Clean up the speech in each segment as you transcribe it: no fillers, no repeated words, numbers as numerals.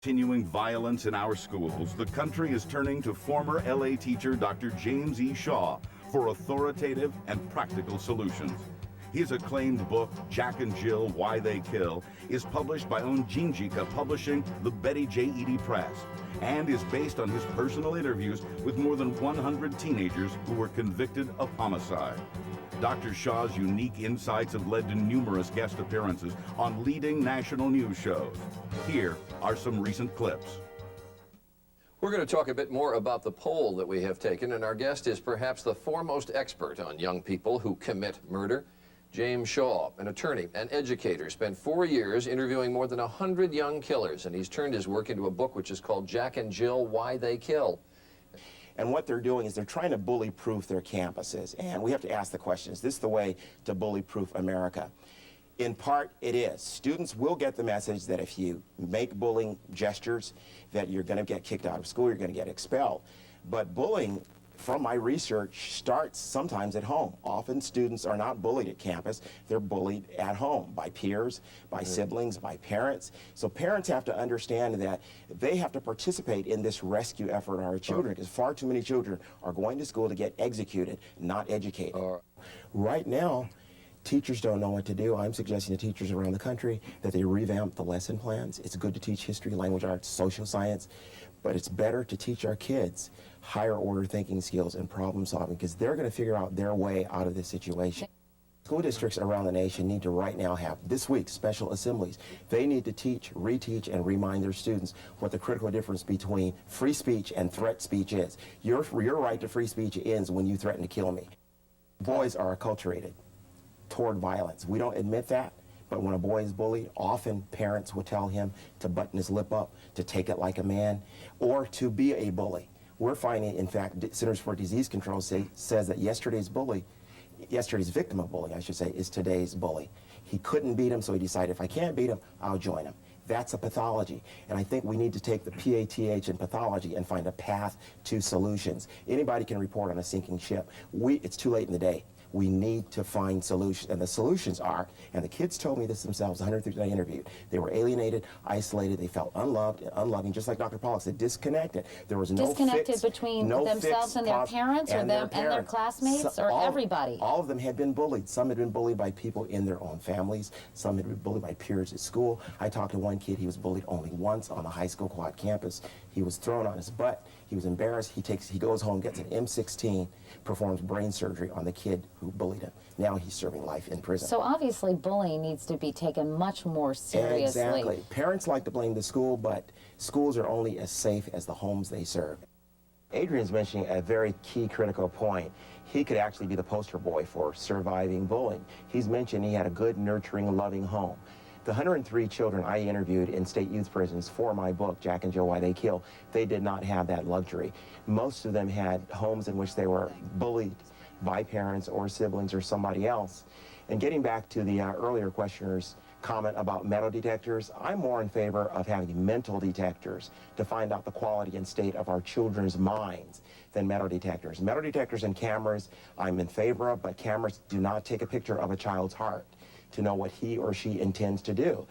Continuing violence in our schools, the country is turning to former LA teacher Dr. James E. Shaw for authoritative and practical solutions. His acclaimed book, Jack and Jill, Why They Kill, is published by Onjinjika Publishing, the Betty J. Eady Press, and is based on his personal interviews with more than 100 teenagers who were convicted of homicide. Dr. Shaw's unique insights have led to numerous guest appearances on leading national news shows. Here are some recent clips. We're going to talk a bit more about the poll that we have taken, and our guest is perhaps the foremost expert on young people who commit murder. James Shaw, an attorney and educator, spent 4 years interviewing more than 100 young killers, and he's turned his work into a book which is called Jack and Jill, Why They Kill. And what they're doing is they're trying to bully-proof their campuses. And we have to ask the question, is this the way to bully-proof America? In part, it is. Students will get the message that if you make bullying gestures, that you're going to get kicked out of school, you're going to get expelled. But bullying, from my research, starts sometimes at home. Often students are not bullied at campus, they're bullied at home by peers, by siblings, by parents. So parents have to understand that they have to participate in this rescue effort of our children, because far too many children are going to school to get executed, not educated. Right now, teachers don't know what to do. I'm suggesting to teachers around the country that they revamp the lesson plans. It's good to teach history, language arts, social science, but it's better to teach our kids higher order thinking skills and problem solving, because they're going to figure out their way out of this situation. School districts around the nation need to right now have, this week, special assemblies. They need to teach, reteach, and remind their students what the critical difference between free speech and threat speech is. Your right to free speech ends when you threaten to kill me. Boys are acculturated toward violence. We don't admit that, but when a boy is bullied, often parents will tell him to button his lip up, to take it like a man, or to be a bully. We're finding, in fact, Centers for Disease Control says that yesterday's victim of bullying, I should say, is today's bully. He couldn't beat him, so he decided, if I can't beat him, I'll join him. That's a pathology, and I think we need to take the PATH in pathology and find a path to solutions. Anybody can report on a sinking ship. It's too late in the day. We need to find solutions, and the solutions are, and the kids told me this themselves, 100 that I interviewed, they were alienated, isolated, they felt unloved, unloving, just like Dr. Pollack said, disconnected. There was no disconnected between themselves and their parents, or them and their classmates, or everybody. All of them had been bullied. Some had been bullied by people in their own families. Some had been bullied by peers at school. I talked to one kid, he was bullied only once on the high school quad campus. He was thrown on his butt. He was embarrassed. He goes home, gets an M16, performs brain surgery on the kid who bullied him. Now he's serving life in prison. So obviously bullying needs to be taken much more seriously. Exactly. Parents like to blame the school, but schools are only as safe as the homes they serve. Adrian's mentioning a very key critical point. He could actually be the poster boy for surviving bullying. He's mentioned he had a good, nurturing, loving home. The 103 children I interviewed in state youth prisons for my book, Jack and Jill, Why They Kill, they did not have that luxury. Most of them had homes in which they were bullied by parents or siblings or somebody else. And getting back to the earlier questioner's comment about metal detectors, I'm more in favor of having mental detectors to find out the quality and state of our children's minds than metal detectors. Metal detectors and cameras I'm in favor of, but cameras do not take a picture of a child's heart to know what he or she intends to do.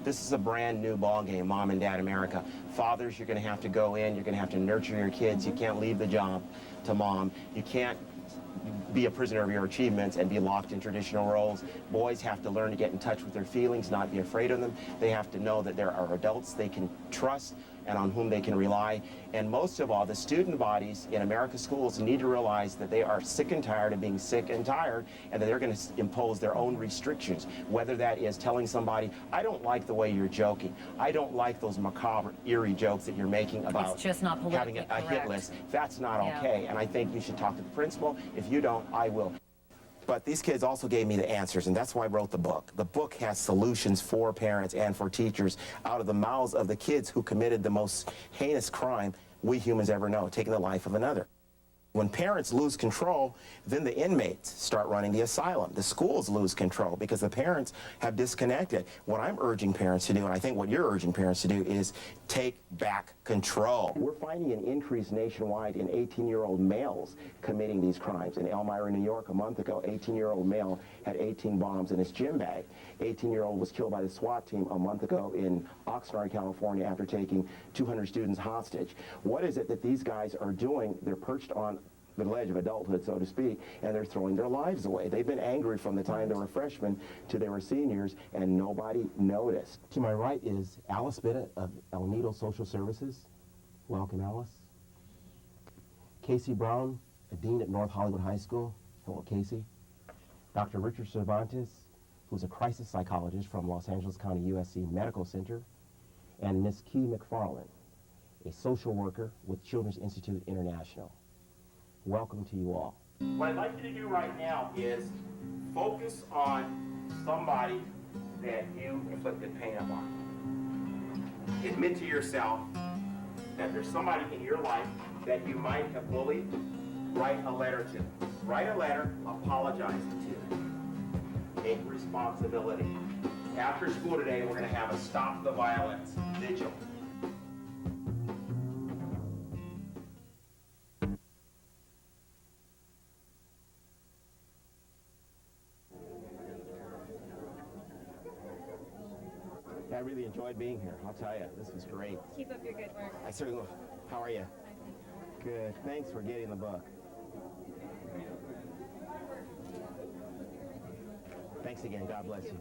This is a brand new ball game, Mom and Dad America. Fathers, you're going to have to go in, you're going to have to nurture your kids. You can't leave the job to mom. You can't be a prisoner of your achievements and be locked in traditional roles. Boys have to learn to get in touch with their feelings, not be afraid of them. They have to know that there are adults they can trust and on whom they can rely. And most of all, the student bodies in America's schools need to realize that they are sick and tired of being sick and tired, and that they're going to impose their own restrictions, whether that is telling somebody, I don't like the way you're joking. I don't like those macabre, eerie jokes that you're making about it's just not having a hit list. That's not okay, and I think you should talk to the principal. If you don't, I will. But these kids also gave me the answers, and that's why I wrote the book. The book has solutions for parents and for teachers out of the mouths of the kids who committed the most heinous crime we humans ever know, taking the life of another. When parents lose control, then the inmates start running the asylum. The schools lose control because the parents have disconnected. What I'm urging parents to do, and I think what you're urging parents to do, is take back control. We're finding an increase nationwide in 18-year-old males committing these crimes. In Elmira, New York, a month ago, 18-year-old male had 18 bombs in his gym bag. 18-year-old was killed by the SWAT team a month ago in Oxnard, California, after taking 200 students hostage. What is it that these guys are doing? They're perched on the ledge of adulthood, so to speak, and they're throwing their lives away. They've been angry from the time they were freshmen to they were seniors, and nobody noticed. To my right is Alice Bitta of El Nido Social Services. Welcome, Alice. Casey Brown, a dean at North Hollywood High School. Hello, Casey. Dr. Richard Cervantes, who's a crisis psychologist from Los Angeles County USC Medical Center, and Ms. Key McFarland, a social worker with Children's Institute International. Welcome to you all. What I'd like you to do right now is focus on somebody that you inflicted pain upon. Admit to yourself that there's somebody in your life that you might have bullied. Write a letter to. Write a letter apologizing to them. Take responsibility. After school today, we're going to have a Stop the Violence vigil. I really enjoyed being here. I'll tell you, this was great. Keep up your good work. I certainly will. How are you? Good. Thanks for getting the book. Thanks again. God bless you.